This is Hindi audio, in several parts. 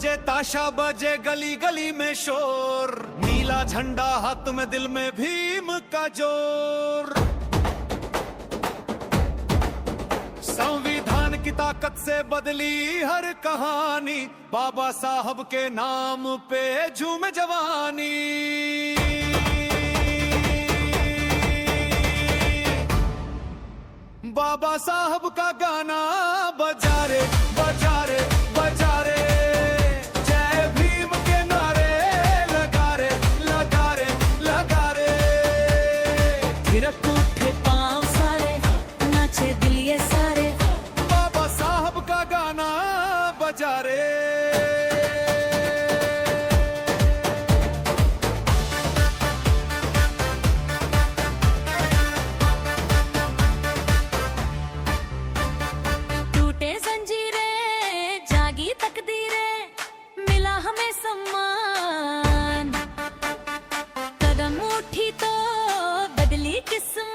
बजे ताशा बजे गली गली में शोर, नीला झंडा हाथ में दिल में भीम का जोर। संविधान की ताकत से बदली हर कहानी, बाबा साहब के नाम पे झूम जवानी। बाबा साहब का गाना बजा रे बजा रे बजा रे, जय भीम के नारे लगा रे लगा रे लगा रे। थिरक उठे पांव सारे, नाचे दिल ये सारे, बाबा साहब का गाना बजा रे। मिला हमें सम्मान, कदम उठी तो बदली किस्मत।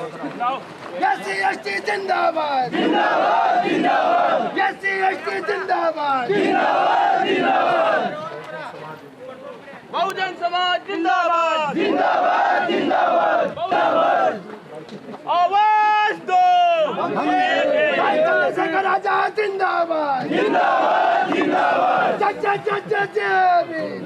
एससी एसटी जिंदाबाद जिंदाबाद जिंदाबाद एससी एसटी जिंदाबाद जिंदाबाद जिंदाबाद बहुजन समाज जिंदाबाद जिंदाबाद जिंदाबाद आवाज दो चंद्रशेखर आजाद जिंदाबाद जिंदाबाद जिंदाबाद जय जय जय जय भीम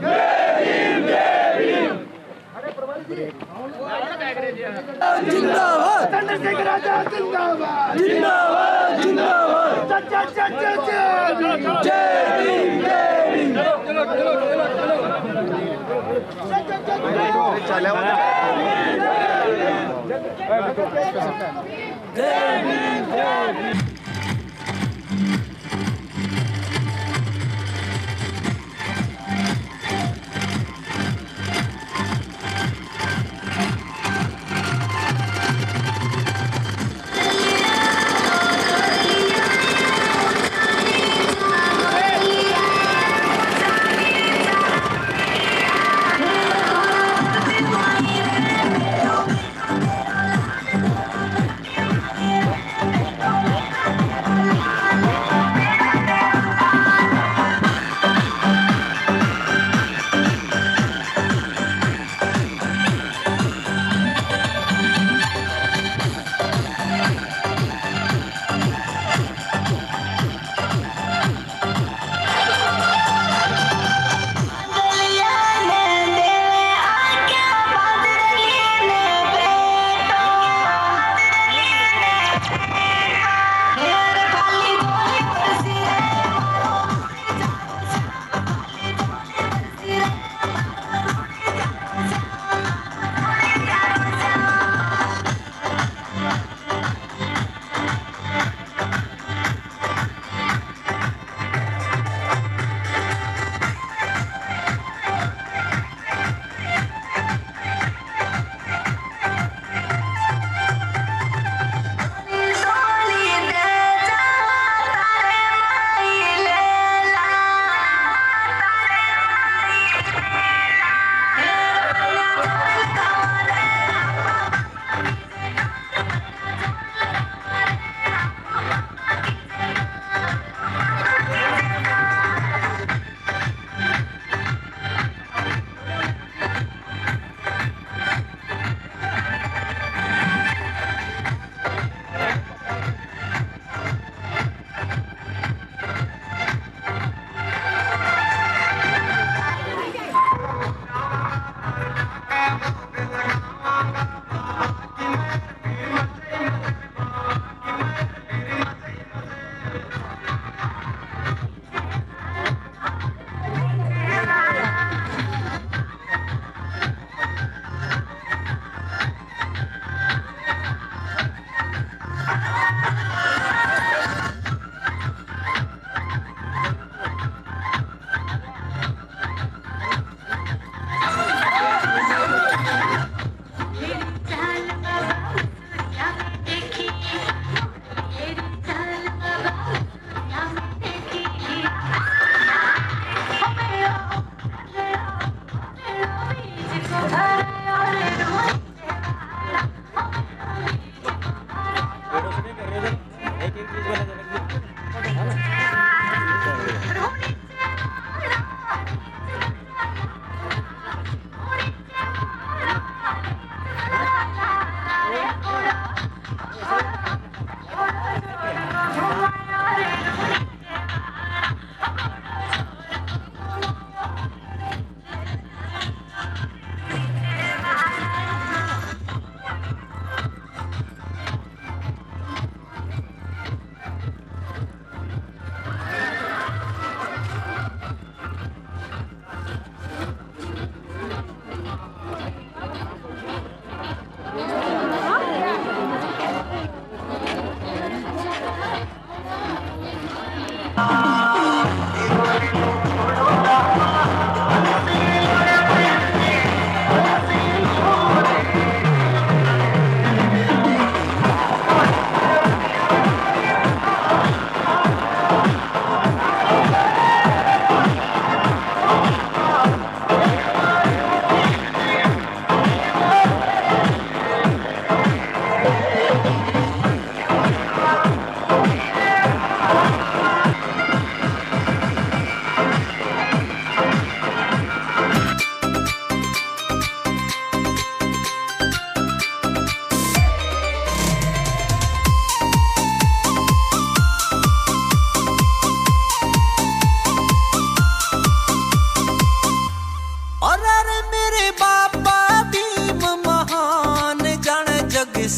जिंदाबाद चंद्रशेखर आजाद जिंदाबाद जिंदाबाद जिंदाबाद जय जय जय जय भीम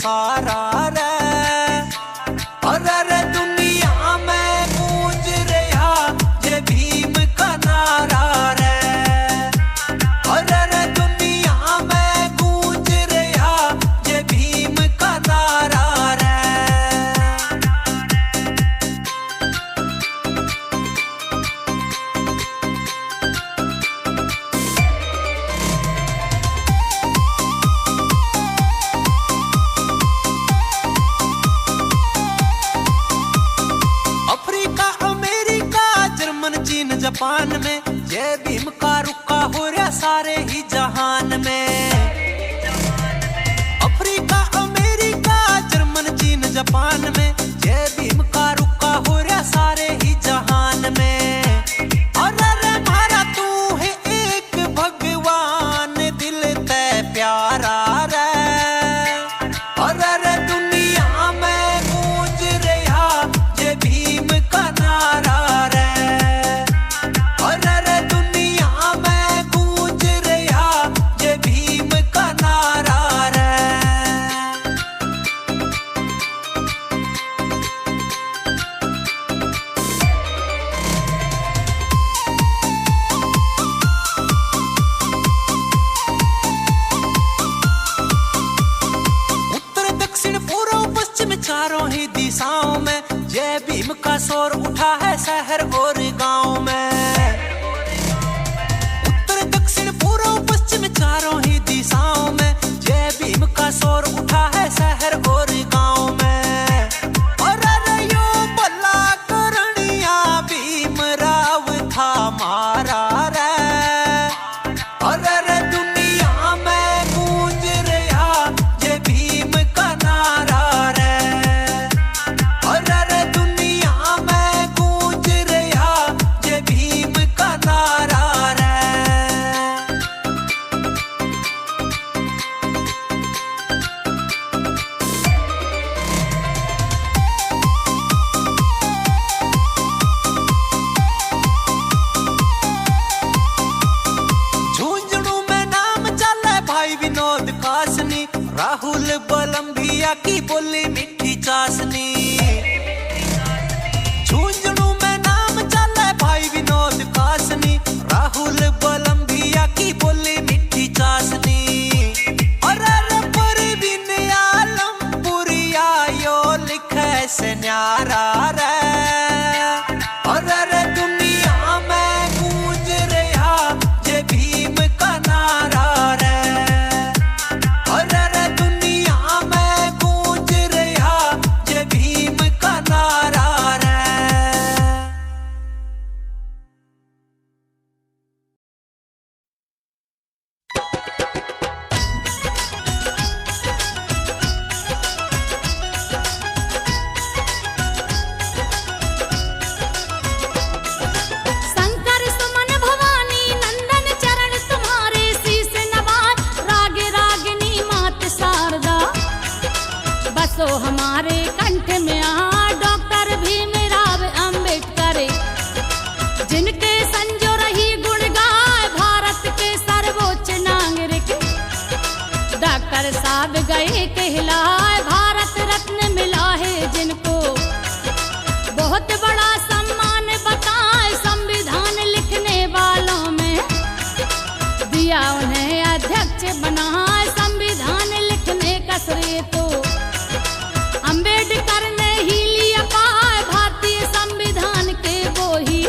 सारा रे। अरे दुनिया में गूंज रहा ये भीम का नारा रे। अरे दुनिया में गूंज रहा ये भीम का नारा रे। जापान में जय भीम का रुका हो रहा सारे ही जहान में। अफ्रीका अमेरिका जर्मन चीन जापान में जय भीम का रुका हो रहा सारे ही जहान में। अरे मारा तू है एक भगवान दिल ते प्यारा रे। अरे दुनिया में गूंज रहा ये भीम का नारा रे। अरे दुनिया में गूंज रहा ये भीम का नारा रे। उत्तर दक्षिण पूर्व पश्चिम चारों ही दिशाओं में जय भीम का शोर उठा है शहर और गांव में। उत्तर दक्षिण पूर्व पश्चिम चारों ही दिशाओं में जय भीम का शोर उठा है शहर और गांव में। अरे यो भला करनिया भीम राव था मारा रे। अरे दुनिया में गूंज रहा ये भीम का नारा रे। अरे दुनिया में गूंज रहा ये भीम का नारा रे। झुंझुनू में नाम चले भाई विनोद कासनी। राहुल बलम्बिया की बोली मीठी चासनी। झुंझुनू में नाम चले भाई विनोद कासनी। राहुल बलम्बिया की बोली मीठी चासनी। अरे परवीन आलमपुरिया यो लिखे से न्यारा रे। अरे दुनिया में गूंज रहा ये भीम का नारा रे। अरे दुनिया में गूंज रहा ये भीम का नारा रे। शंकर सुमन भवानी नंदन चरण तुम्हारे शीस नवाज। राग रागिनी मात शारदा बसो हमारे कंठ में आ। डॉक्टर भीमराव अंबेडकर जिनके संजो रही गुण गाय भारत के सर्वोच्च नागरिक। डॉक्टर साहब गए कहलाए भारत रत्न मिला है जिनको। बहुत बड़ा सम्मान बताए संविधान लिखने वालों में। दिया उन्हें अध्यक्ष बनाए संविधान लिखने का श्रेय तो अंबेडकर ने ही लिया पाए। भारतीय संविधान के वो ही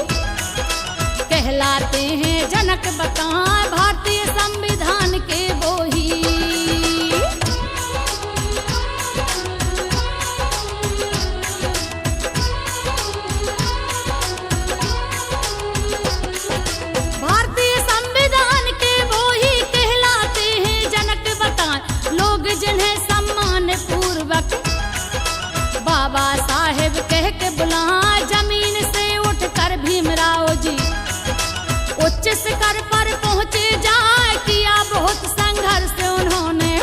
कहलाते हैं जनक बताए। भारतीय संविधान के वो ही। भारतीय संविधान के वो ही कहलाते हैं जनक बताएं। लोग जिन्हें सम्मान पूर्वक बाबा साहेब कह के बुलाए। जमीन से उठकर भीमराव जी उच्च शिखर पर पहुंचे जाए। किया बहुत संघर्ष उन्होंने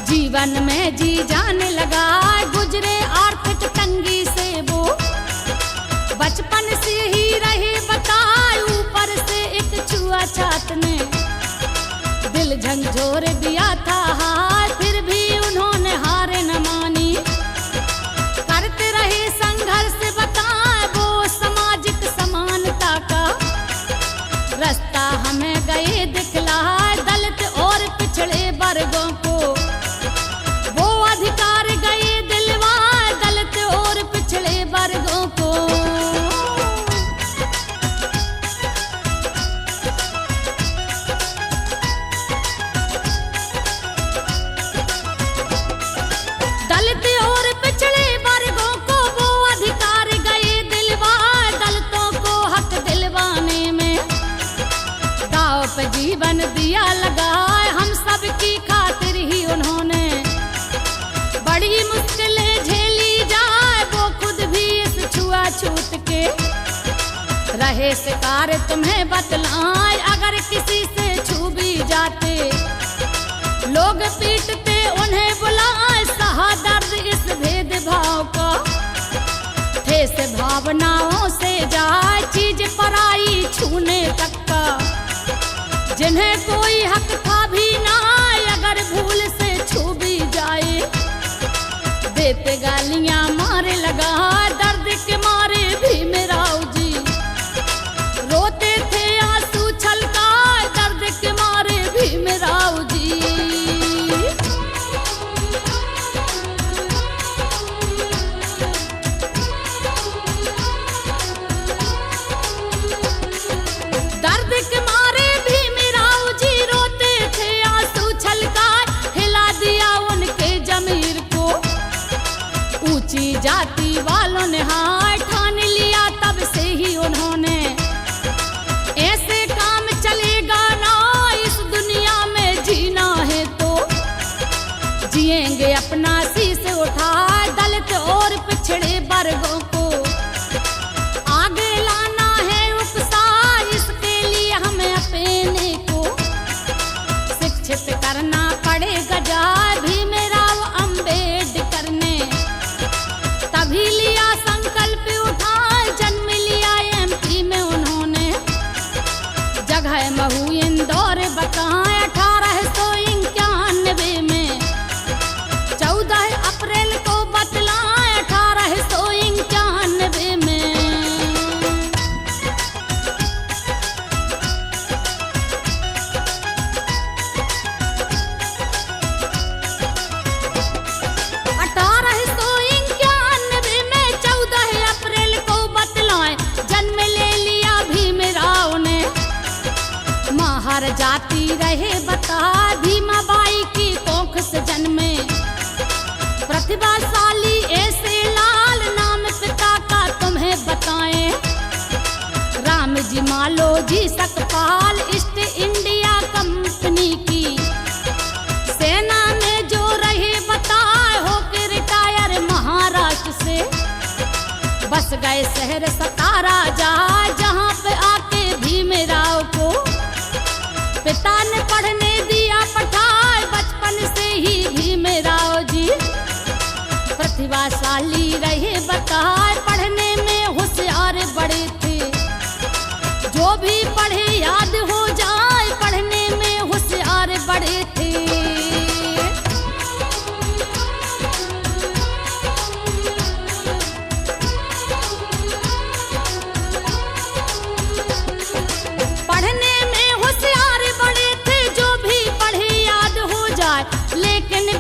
जीवन में जी जाने लगा। गुजरे आर्थिक तंगी से वो बचपन से ही रहे बताए। ऊपर से एक छुआछूत ने दिल झंझोर दिया था हाय। फिर भी उन्होंने वर्गों को वो अधिकार गए दिलवा दलित और पिछड़े वर्गों को। दलित और पिछड़े वर्गों को वो अधिकार गए दिलवा दलितों को हक दिलवाने में दाव पे जीवन दिया लगाए हम सब की खातिर ही उन्होंने बड़ी मुश्किलें झेली जाए वो खुद भी इस छुआछूत के रहे शिकार तुम्हें बतलाए अगर किसी से छू भी जाते लोग पीटते उन्हें बुलाए सहा दर्द इस भेदभाव का ठेस भावनाओं से जाए चीज पराई छूने तक का जिन्हें कोई हक था भी ना अगर भूल से छू भी जाए देते गालियां मारे लगा दर्द के मारे भी मेराऊ जी रोते थे आंसू छलकाए दर्द के मारे भी मेराऊ जी। दर्द के मारे भी मेराऊ जी रोते थे आंसू छलकाए हिला दिया उनके जमीर को ऊंची जाति वालों ने हाय ठान लिया तब से ही उन्होंने ऐसे काम चलेगा ना इस दुनिया में जीना है तो जिएंगे अपना शीश उठाए दलित और पिछड़े वर्गों को आगे लाना है उपसार इसके लिए हमें अपने को शिक्षित करना पड़ेगा जाए भीमराव अंबेडकर ने तभी लिया संकल्प उठाए जन्म लिया एमपी में उन्होंने जगह महू इंदौर बताए 1891 में 14 अप्रैल को बतलाए 1891 में। हर जाति रहे बता भीमाबाई की कोख से जन्मे प्रतिभाशाली ऐसे लाल नाम पिता का तुम्हें बताएं राम जी मालो जी सकपाल ईस्ट इंडिया कंपनी की सेना में जो रहे बताए होके रिटायर महाराष्ट्र से बस गए शहर सतारा जहाँ पे आके भीमराव को पिता ने पढ़ने दिया पठाए बचपन से ही भीमराव जी प्रतिभाशाली रहे बताए पढ़ने में होशियार बड़े थे जो भी पढ़े याद हो जाए पढ़ने में होशियार बड़े थे।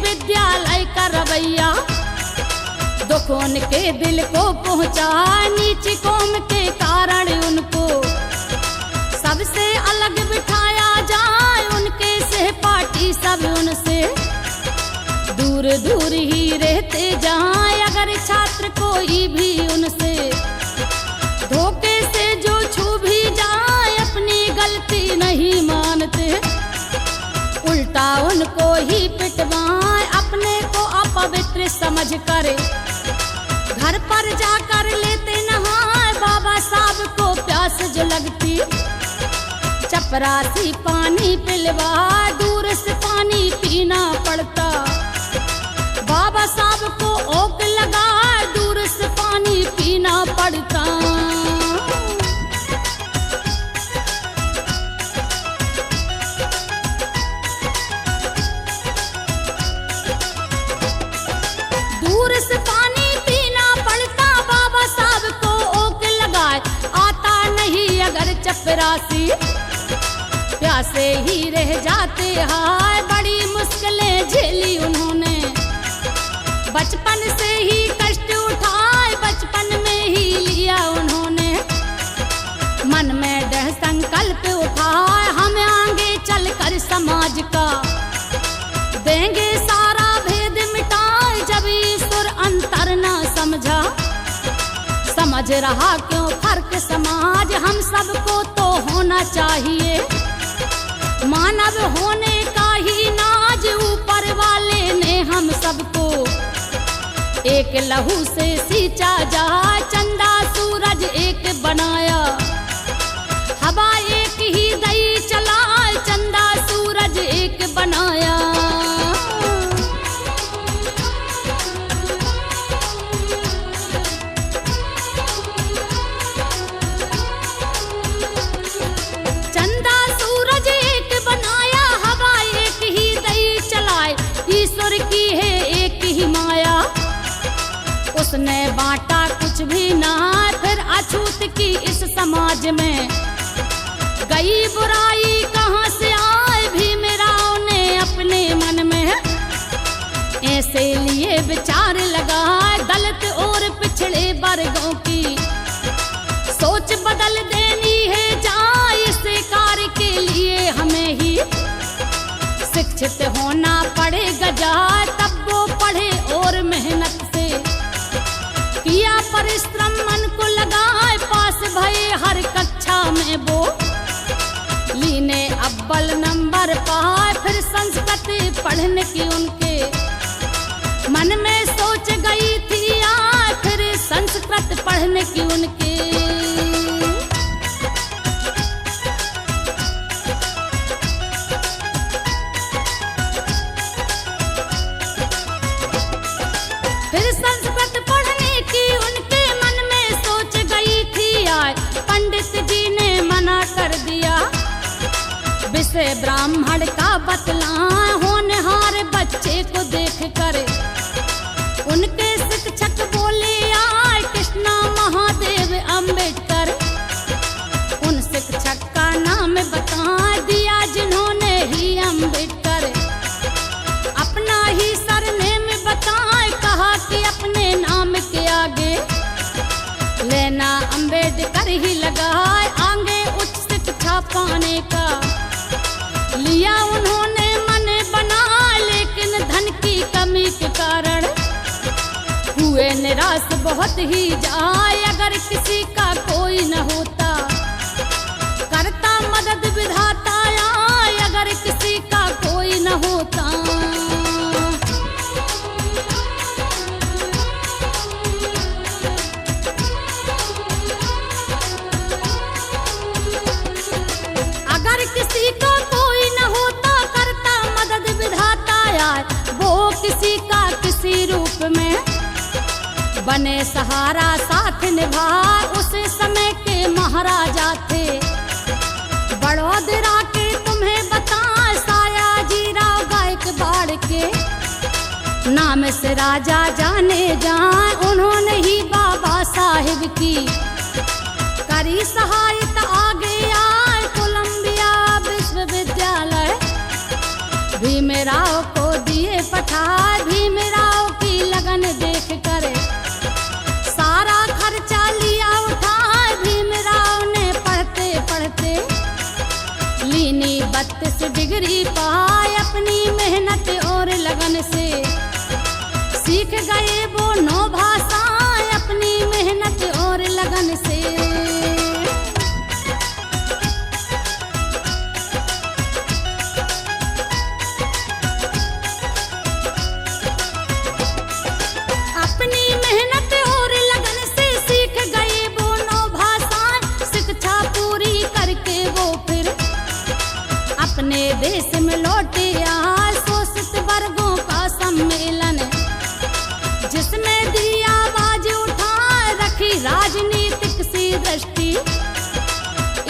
विद्यालय का रवैया दुखों के दिल को पहुंचा नीच कौम के कारण उनको सबसे अलग बिठाया जाए उनके सहपाठी सब उनसे दूर दूर ही रहते जाए अगर छात्र कोई भी उनसे धोखे से जो छू भी जाए अपनी गलती नहीं मानते उल्टा उनको ही पिटवाए अपने को अपवित्र समझ कर घर पर जाकर लेते नहाए बाबा साहब को प्यास जो लगती चपरासी पानी पिलवा दूर से पानी पीना पड़ता बाबा साहब को ओक लगा दूर से पानी पीना पड़ता। दूर से पानी पीना पड़ता बाबा साहब को ओक लगाए आता नहीं अगर चपरासी प्यासे ही रह जाते हाय, बड़ी मुश्किलें झेली उन्होंने। बचपन से ही कष्ट उठाए, बचपन में ही लिया उन्होंने। मन में दृढ़ संकल्प उठाए, हम आगे चलकर समाज का देंगे सारा भेद मिटाए। जब ईश्वर अंतर ना समझा, समझ रहा क्यों फर्क समाज। हम सबको तो होना चाहिए मानव होने का ही नाज। ऊपर वाले ने हम सबको एक लहू से सींचा जाए। चंदा सूरज एक बनाया, हवा एक ही दई चलाए। चंदा सूरज एक बनाया। चंदा सूरज एक बनाया, हवा एक ही दई चलाए। ईश्वर की है एक ही माया, उसने बांटा कुछ भी ना। फिर अछूत की इस समाज में गई बुराई कहाँ से आए। भीमराव ने अपने मन में ऐसे लिए विचार लगाए। दलित और पिछड़े वर्गों की सोच बदल देनी है जाए। इस कार्य के लिए हमें ही शिक्षित होना पड़ेगा जाए। तब वो पढ़े और मेहनत से किया परिश्रम मन को लगाए। पास भये हर कक्षा में वो लीने अव्वल नंबर पाए। फिर संस्कृत पढ़ने की उनके मन में सोच गई थी आए। फिर संस्कृत पढ़ने की उनके विषय ब्राह्मण का बतलाए। होनहार बच्चे को देख कर उनके शिक्षक बोले आए कृष्णा महादेव अम्बेडकर। उन शिक्षक का नाम बता दिया जिन्होंने ही अम्बेडकर अपना ही सरनेम बताए। कहा कि अपने नाम के आगे लेना अम्बेडकर ही लगाए। आगे उच्च शिक्षा पाने का लिया उन्होंने मन बना। लेकिन धन की कमी के कारण हुए निराश बहुत ही जाए। अगर किसी का कोई न होता करता मदद विधाता आए। अगर किसी का कोई न होता किसी को कोई न होता करता मदद विधाता आए। वो किसी का किसी रूप में बने सहारा साथ निभाए। उस समय के महाराजा थे बड़ौदरा के तुम्हें बताए। सायाजीराव गायकवाड़ के नाम से राजा जाने जाए। उन्होंने ही बाबा साहिब की करी सहायता आगे आए। कोलंबिया विश्वविद्यालय भीमराव को दिए पठाए। भीमराव की लगन देख कर सारा खर्चा लिया उठाए। भीमराव ने पढ़ते पढ़ते लीनी 32 डिग्री पाए। अपनी मेहनत और लगन से सीख गए वो 9 भाषाएं। अपनी मेहनत और लगन से देश में लौटे आज शोषित वर्गों का सम्मेलन जिसमें दी आवाज उठाए। रखी राजनीतिक सी दृष्टि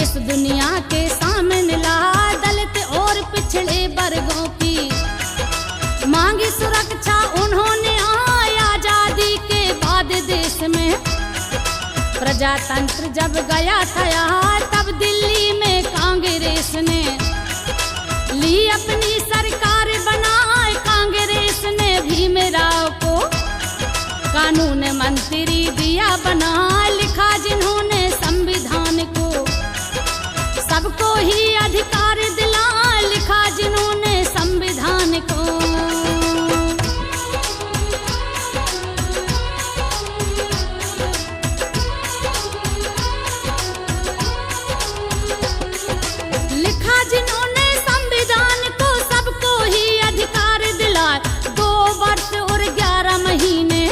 इस दुनिया के सामने ला। दलित और पिछड़े वर्गों की मांगी सुरक्षा उन्होंने आए। आजादी के बाद देश में प्रजातंत्र जब गया था तब दिल्ली में कांग्रेस ने ली अपनी सरकार बनाए कांग्रेस ने भीमराव को, कानून मंत्री दिया बना, लिखा जिन्होंने संविधान को, सबको ही अधिकार दिला, लिखा जिन्होंने संविधान को। लिखा जिन्होंने संविधान को, सबको ही अधिकार दिला, 2 वर्ष और 11 महीने।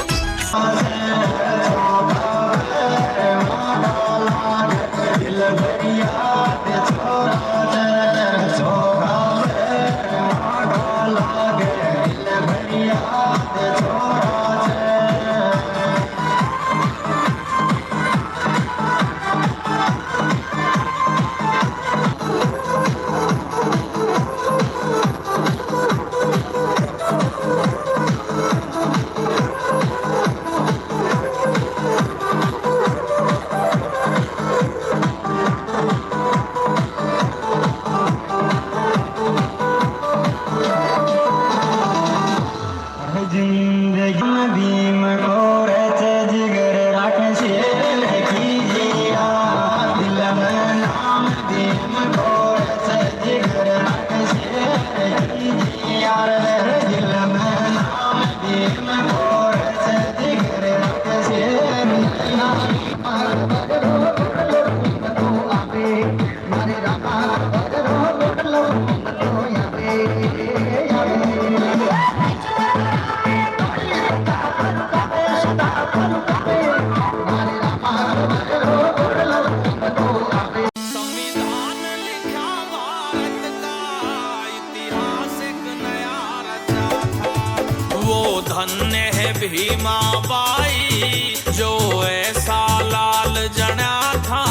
धन्य है भीमा बाई जो ऐसा लाल जना था,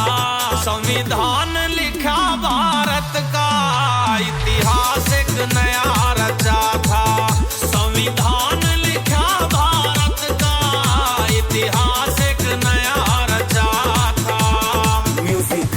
संविधान लिखा भारत का इतिहास एक नया रचा था, संविधान लिखा भारत का इतिहास एक नया रचा था। म्यूजिक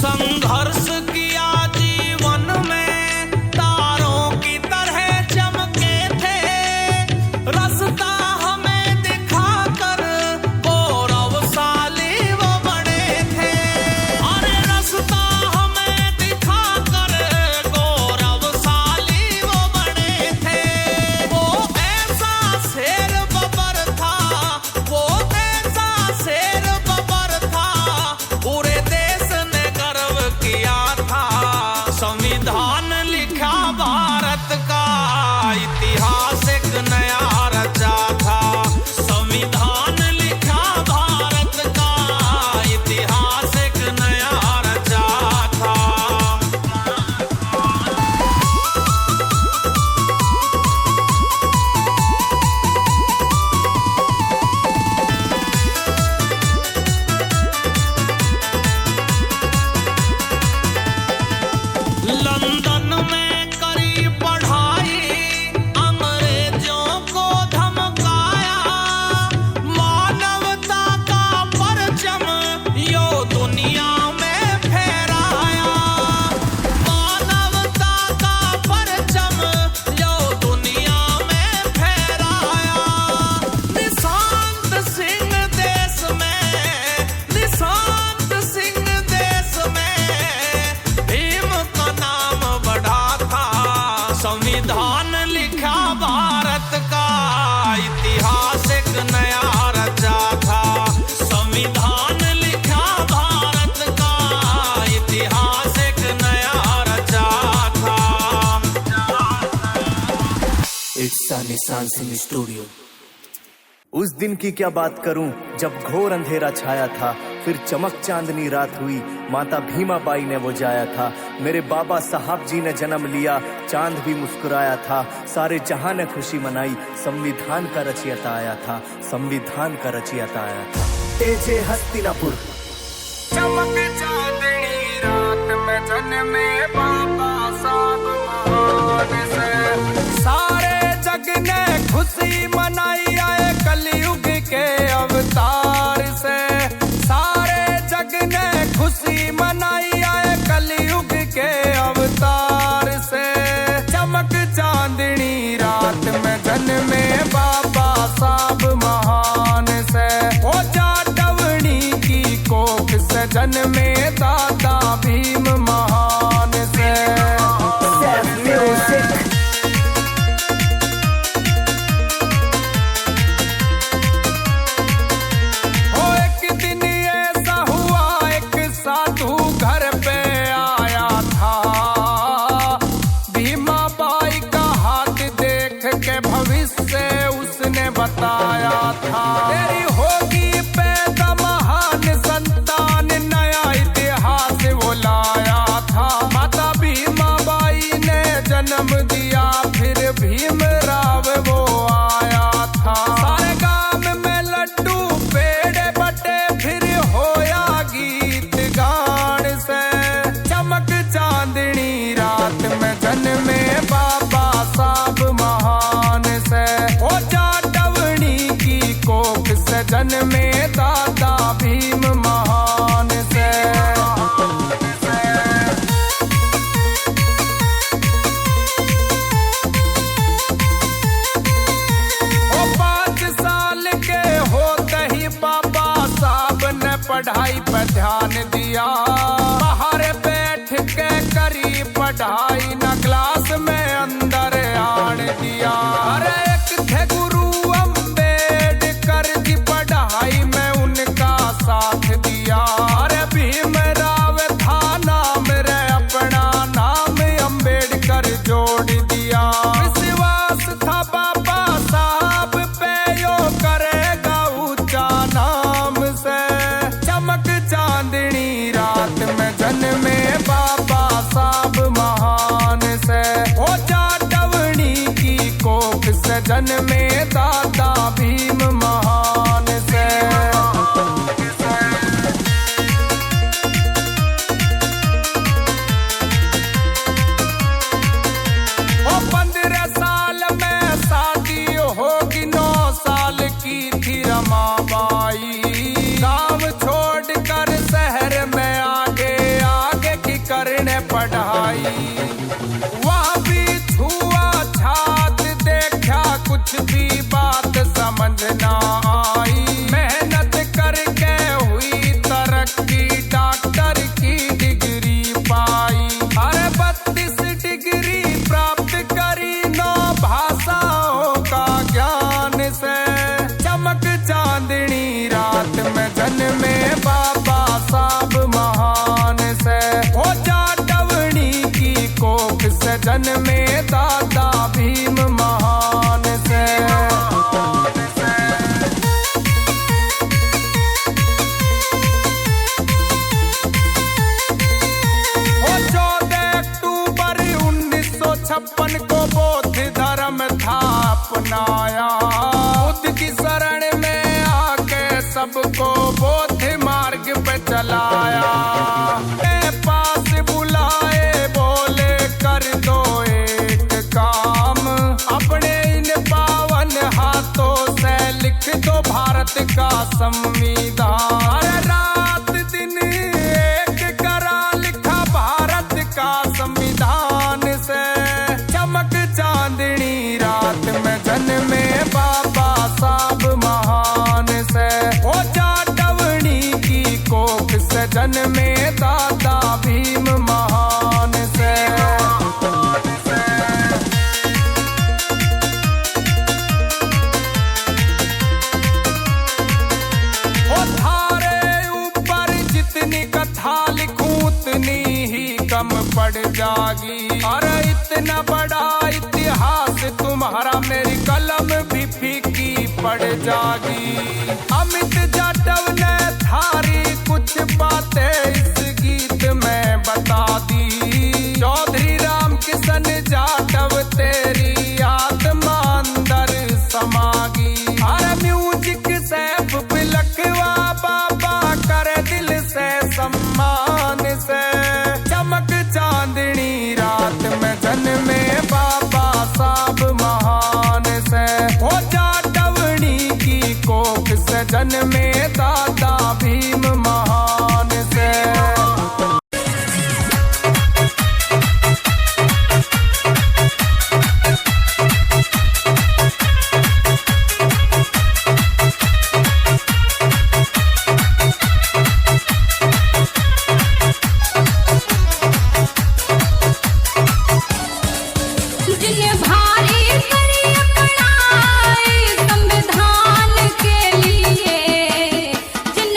संघर्ष लंदन में करी पढ़ाई, अंग्रेजों को धमकाया, मानवता का परचम यो दुनिया में फहराया, मानवता का परचम यो दुनिया में फहराया। निशांत सिंह देश में, निशांत सिंह देश में भीम का नाम बढ़ा था, संविधान लिखा भारत का, इतिहास एक नया रचा था, संविधान लिखा भारत का, इतिहास एक नया रचा था। इट्स निशान सिंह स्टूडियो। उस दिन की क्या बात करूं जब घोर अंधेरा छाया था, फिर चमक चांदनी रात हुई, माता भीमाबाई ने वो जाया था। मेरे बाबा साहब जी ने जन्म लिया, चांद भी मुस्कुराया था, सारे जहां ने खुशी मनाई, संविधान का रचयिता आया था, संविधान का रचयिता आया था। एजे हस्तिनापुर। चमक चांदनी रात में जन्मे बाबा साहब महान से, सारे जग ने खुशी मनाई आए कलयुग के अवतार से, सारे जग ने खुशी मनाई आए कलयुग के अवतार से। चमक चांदनी रात में जन्मे बाबा साहब महान से, ओ जाटवनी की कोख से जन्मे दादा भीम महान से। ओ एक दिन ऐसा हुआ, एक साधु घर पे आया था, भीमाबाई का हाथ देख के भविष्य उसने बताया था, तेरी होगी पैदा महान संतान, नया इतिहास वो लाया था। माता भीमाबाई ने जन्म दिया, फिर भीमराव वो आया था, सारे गांव में लड्डू पेड़े बटे, फिर होया गीत गान से। चमक चांदनी रात में जन्मे बाबा साहब महान से, ओ जाटवनी की कोख से जन्मे दादा भीम महान से। ओ 5 साल के होते ही बाबा साहब ने पढ़ाई पे ध्यान दिया, बाहर बैठ के करी पढ़ाई, न क्लास में अंदर आने दिया। अरे एक थे गुरु अम्बेडकर जी, पढ़ाई में उनका साथ दिया। अरे भीमराव था नाम रे, अपना नाम अम्बेडकर जोड़ दिया। विश्वास था बाबा साहब पे, यो करेगा ऊंचा नाम से। चमक चांदनी रात में जन्मे बाबा साहब महान से, ओ जाटवनी की कोख से जन्मे दादा भीम महान से। ओ 15 साल में शादी होगी, 9 साल की थी रमाबाई, गांव छोड़कर शहर में आगे आगे की करने पढ़ाई। वहाँ भी छुआ छात देखा, कुछ भी बात समझ ना आई, मेहनत करके हुई तरक्की, डॉक्टर की डिग्री पाई। अरे 32 डिग्री प्राप्त करी, 9 भाषाओं का ज्ञान से। चमक चांदनी रात में जन्मे बाबा साहब महान से, ओ जाटवनी की कोख से जन्मे दादा भीम महान से। ओ 14 अक्टूबर 1956 को बौद्ध धर्म था अपनाया, बुद्ध की शरण में आके सबको बौद्ध मार्ग पे चलाया। पास बुलाए बोले संविधान। रात दिन एक करा लिखा भारत का संविधान से, चमक चांदनी रात में जन्मे बाबा साहब महान से। ओ जाटवनी की कोख से जन्मे दादा भीम महान से। ओ थारे ऊपर जितनी कथा लिखूं उतनी ही कम पड़ जागी। अरे इतना बड़ा इतिहास तुम्हारा मेरी कलम भी फीकी पड़ जागी। अमित जाटव ने थारी कुछ बातें इस गीत में बता दी। चौधरी राम किशन जाटव तेरी आत्मा अंदर समागी। अरे म्यूजिक सैफ बिलखवा बाबा करे दिल से सम्मान से। चमक चांदनी रात में जन्मे बाबा साहब महान से। हो जाटवनी की कोख से जन्मे दादा भीम महान से। जिन्हें भारी करी अपनाए संविधान के लिए, जिन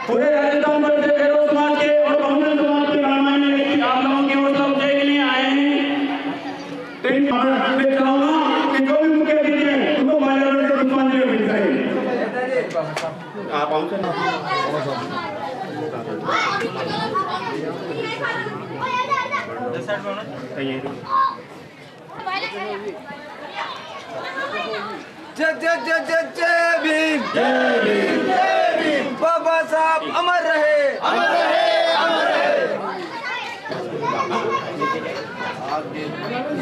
पूरे राजस्थान भर से गैरों समाज के और बहुजन समाज के रामायण व्यक्ति आप लोगों की ओर से के लिए आए हैं। तो इन मैं चाहूंगा कि जो भी मुख्य अतिथि हैं उनको माल्यार्पण से पुष्पांजलि अर्पित करें। आप जय जय जय जय जय भीम, जय भीम, जय भीम। बाबा साहब अमर रहे, अमर रहे, अमर रहे।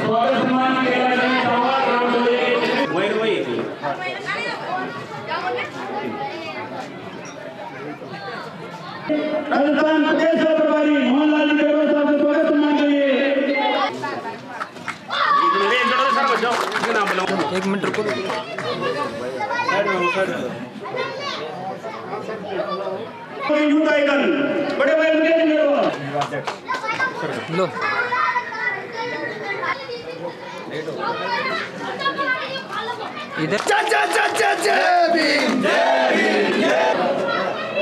स्वागत सम्मान के लिए राजस्थान प्रदेश प्रभारी मोहनलाल जी गैरों साहब से स्वागत सम्मान के लिए। एक मिनट रुको। यूथ आइकन बड़े भाई मुकेश गिरोह लो इधर जय जय जय जय जय भीम, जय भीम, जय।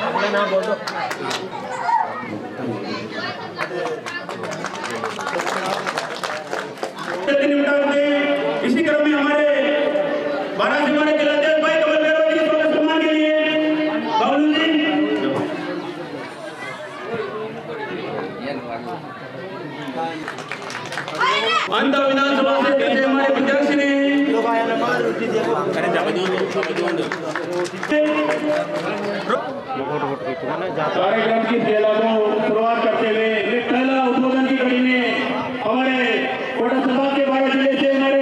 अपना नाम बोल दो। इसी क्रम में हमारे वाराणसी हमारे जिलाध्यक्ष भाई कमल गैरों जी स्वागत सम्मान के लिए बाबू जी। अंधा विधानसभा से पीछे हमारे अध्यक्ष ने कार्यक्रम की सेवा को शुरुआत करते हुए पहला उद्बोधन की कड़ी में हमारे कोटा सभा के 12 जिले से हमारे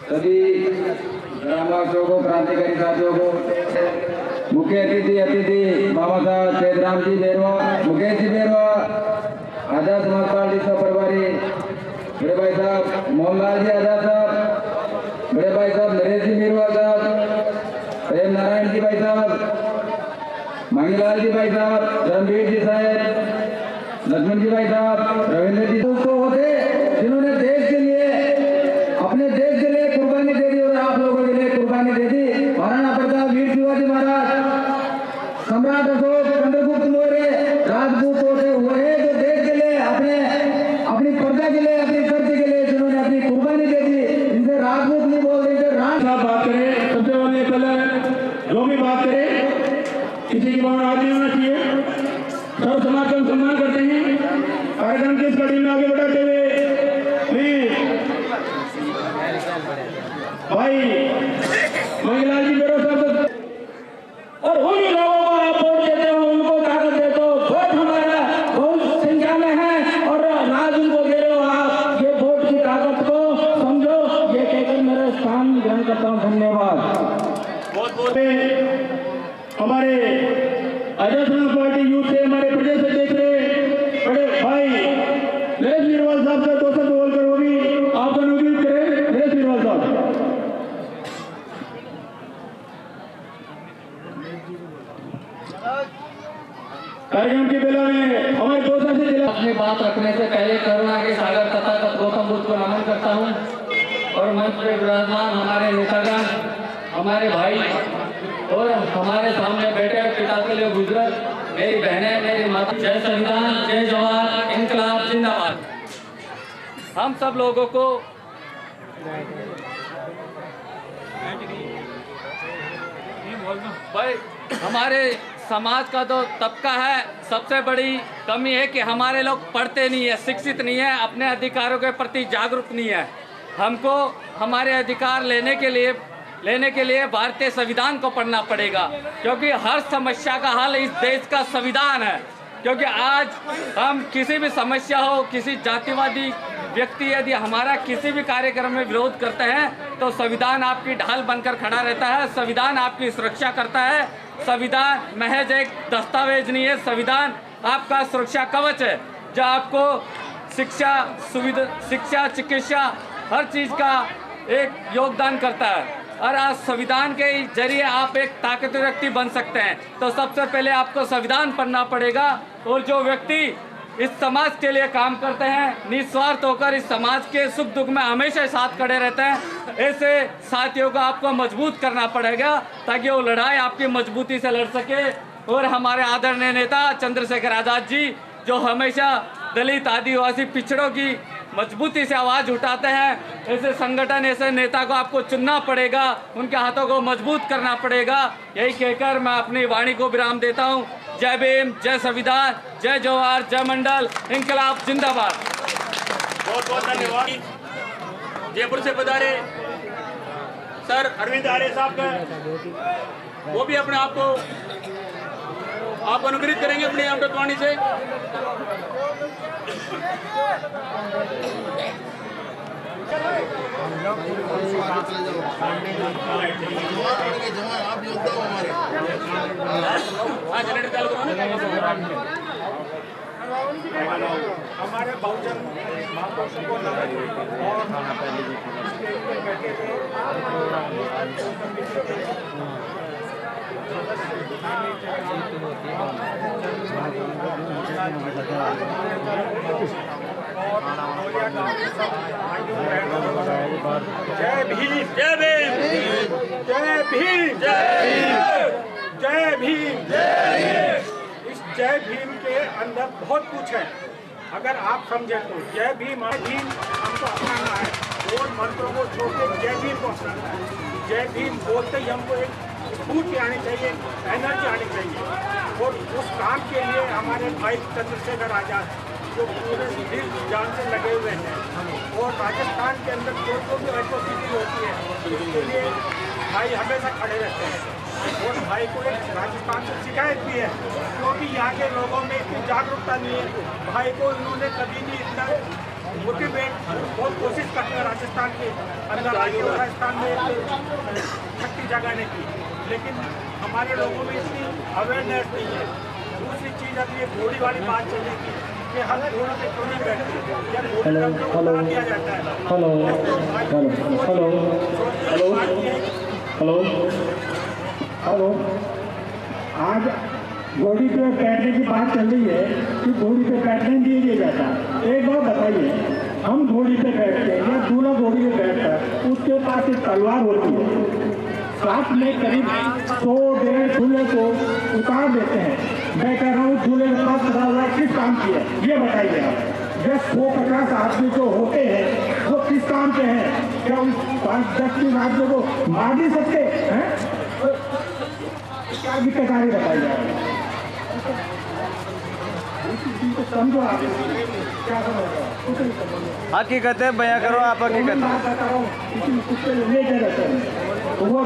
सभी ग्रामवासियों को, क्रांतिकारी साथियों को, मुख्य अतिथि बाबा साहब चैतराम जी बेरवा, मुकेश जी बेरवा, आजाद समाज पार्टी का प्रभारी बड़े भाई साहब मोहनलाल जी आजाद साहब, बड़े भाई साहब नरेश जी बेरवा साहब, प्रेम नारायण जी भाई साहब, मंगीलाल जी भाई साहब, रणवीर जी साहब, लक्ष्मण जी भाई साहब, रविंद्र जी तो होते जिन्होंने देश के लिए, अपने देश के लिए कुर्बानी दे दी और आप लोगों के लिए कुर्बानी दे दी। महाराणा प्रताप, वीर शिवाजी महाराज, सम्राट अशोक, चंद्रगुप्त मौर्य, राजपूत होते हुए जो देश के लिए अपनी प्रजा के लिए, अपनी धरती के लिए जिन्होंने अपनी कुर्बानी दे दी, इनसे राजपूत नहीं बोल रहे, राज बात करें। सबसे पहले जो भी बात करे किसी की भावना आदि होना चाहिए। सर्व समाज का सम्मान करते हैं। कार्यक्रम की इस कड़ी में आगे बढ़ाते हुए भाई मंगीलाल जी गैरों साहब और उन लोगों को आप वोट देते हो, उनको ताकत देते हो। वोट हमारा बहुत संख्या में है और आज उनको दे रहे हो आप। ये वोट की ताकत को समझो। ये कहकर मेरा स्थान ग्रहण करता हूँ। धन्यवाद। हमारे आजाद समाज पार्टी यूथ से हमारे प्रदेश अध्यक्ष बड़े भाई नरेश गिरवाल साहब से 2 शब्द बोलकर वो भी आपका अनुमोदित करें। नरेश गिरवाल साहब। कार्यक्रम की बेला में हमारे 2 से जिला अपनी बात रखने से पहले करुणा के सागर तथागत गौतम बुद्ध को नमन करता हूँ और मंच पे विराजमान हमारे नेतागण, हमारे भाई और हमारे सामने बैठे पिता के लिए गुजरत मेरी बहनें, मेरी माता। जय संविधान, जय जवान, इनकलाब जिंदाबाद। हम सब लोगों को भाई हमारे समाज का जो तबका है, सबसे बड़ी कमी है कि हमारे लोग पढ़ते नहीं है, शिक्षित नहीं है, अपने अधिकारों के प्रति जागरूक नहीं है। हमको हमारे अधिकार लेने के लिए भारतीय संविधान को पढ़ना पड़ेगा, क्योंकि हर समस्या का हल इस देश का संविधान है। क्योंकि आज हम किसी भी समस्या हो, किसी जातिवादी व्यक्ति यदि हमारा किसी भी कार्यक्रम में विरोध करते हैं तो संविधान आपकी ढाल बनकर खड़ा रहता है, संविधान आपकी सुरक्षा करता है। संविधान महज एक दस्तावेज नहीं है, संविधान आपका सुरक्षा कवच है जो आपको शिक्षा, चिकित्सा हर चीज़ का एक योगदान करता है। और आज संविधान के जरिए आप एक ताकतवर व्यक्ति बन सकते हैं। तो सबसे पहले आपको संविधान पढ़ना पड़ेगा और जो व्यक्ति इस समाज के लिए काम करते हैं, निस्वार्थ होकर इस समाज के सुख दुख में हमेशा साथ खड़े रहते हैं। ऐसे साथियों को आपको मजबूत करना पड़ेगा ताकि वो लड़ाई आपकी मजबूती से लड़ सके। और हमारे आदरणीय नेता चंद्रशेखर आज़ाद जी जो हमेशा दलित आदिवासी पिछड़ों की मजबूती से आवाज़ उठाते हैं, ऐसे संगठन ऐसे नेता को आपको चुनना पड़ेगा, उनके हाथों को मजबूत करना पड़ेगा। यही कहकर मैं अपनी वाणी को विराम देता हूँ। जय भीम, जय संविधान, जय जवाहर, जय मंडल, इंकलाब जिंदाबाद। बहुत बहुत धन्यवाद। जयपुर से पधारे सर अरविंद आर्य साहब का, वो भी अपने आप को आप अनुग्रहित करेंगे अपनी अमृतवाणी से। हमारे बहुजन को जय भीम, जय भीम, जय भीम, जय भीम, जय। इस जय भीम के अंदर बहुत कुछ है, अगर आप समझे तो। जय भीम हमको अपनाना है और मंत्रों को छोड़ के जय भीम को अपनाना है। जय भीम बोलते ही हमको एक स्फूर्ति आनी चाहिए, एनर्जी आनी चाहिए। और उस काम के लिए हमारे भाई चंद्रशेखर आज़ाद जो पूरे दिल जान से लगे हुए हैं, और राजस्थान के अंदर जो भी एट्रोसिटी होती है उसके लिए भाई हमेशा खड़े रहते हैं। और भाई को एक राजस्थान से शिकायत भी है क्योंकि यहाँ के लोगों में इतनी जागरूकता नहीं है। भाई को इन्होंने कभी भी इतना मोटिवेट बहुत कोशिश करते हैं राजस्थान के अंदर आगे, राजस्थान में शक्ति जगाने की, लेकिन हमारे लोगों में इतनी अवेयरनेस नहीं है। दूसरी चीज़ अब ये घोड़ी वाली बात चलेगी कि हम घोड़ों पे क्यों नहीं बैठते, या घोड़ी का उतार दिया जाता है। Hello hello hello hello hello आज घोड़ी पे बैठने की बात चल रही है कि घोड़ी पे बैठने नहीं दिया जाता। एक बात बताइए, हम घोड़ी पे बैठते हैं या दूल्हा घोड़ी पे बैठता है, उसके पास एक तलवार होती है, साथ में करीब 100-150 दूल्हे को उतार देते हैं। मैं कह रहा हूँ दूल्हे के पास तलवार किस काम की है ये बताइए आप। जो 150 आदमी जो होते हैं वो किस काम के हैं? क्या उन 5-10 आदमी को मार नहीं सकते हैं? क्या दिक्कत आ रही बताइए समझो आप क्या समझो। हकीकतें बयां करो आप, हकीकत वो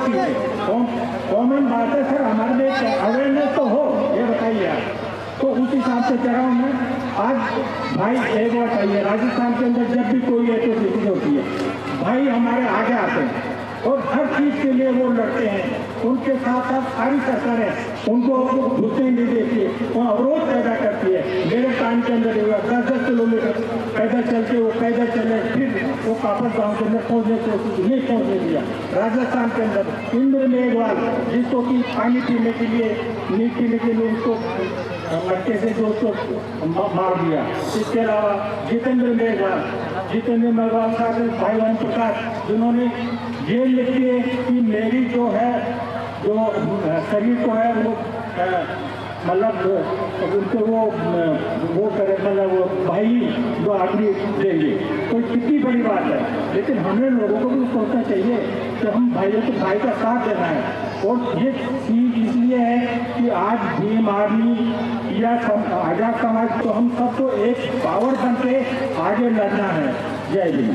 कॉमन बात है सर, हमारे में अवेयरनेस तो हो, ये बताइए आप। तो उस हिसाब से कह रहा हूँ मैं। आज भाई एक बात चाहिए, राजस्थान के अंदर जब भी कोई एट्रोसिटी होती है भाई हमारे आगे आते हैं और हर चीज़ के लिए वो लड़ते हैं। उनके साथ साथ सारी सरकारें उनको घुसने नहीं देती, वो अवरोध पैदा करती है। मेरे टाइम के अंदर 10-10 किलोमीटर पैदल चल के वो पैदल चले, फिर वो वापस गाँव के अंदर पहुँचने की कोशिश नहीं पहुँचने दिया। राजस्थान के अंदर इंद्र मेघवाल जिसको कि पानी पीने के लिए नहीं पीने के लिए उसको मटके से जो उसको मार दिया। इसके अलावा जितेंद्र मेघवाल साहब भाई ओम प्रकाश जिन्होंने ये लिखिए कि मेरी जो है जो शरीर को है वो मतलब उनको वो करे, मतलब वो भाई जो आदमी देंगे तो कितनी बड़ी बात है। लेकिन हमें लोगों को भी सोचना चाहिए कि हम भाइयों को भाई का साथ देना है। और ये चीज़ इसलिए है कि आज भीम आर्मी या आज़ाद समाज तो हम सबको एक पावर बन के आगे लड़ना है। जय भीम।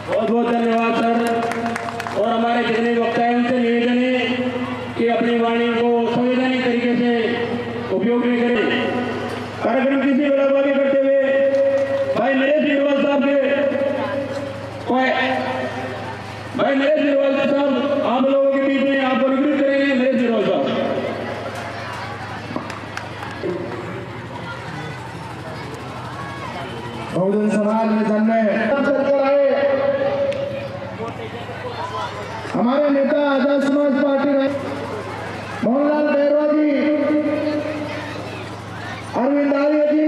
बहुत बहुत धन्यवाद सर। और हमारे जितने वक्ता हैं उनसे निवेदन है कि अपनी वाणी को संवैधानिक तरीके से उपयोग में करें। कार्यक्रम किसी बराबरी करते हुए भाई नरेश बिरवाल साहब आप लोगों के बीच में आप अनुग्रहित करेंगे। नरेश बिरवाल साहब बहुजन समाज में जन्मे हमारे नेता आजाद समाज पार्टी मोहनलाल बैरवा जी, अरविंद आर्य जी,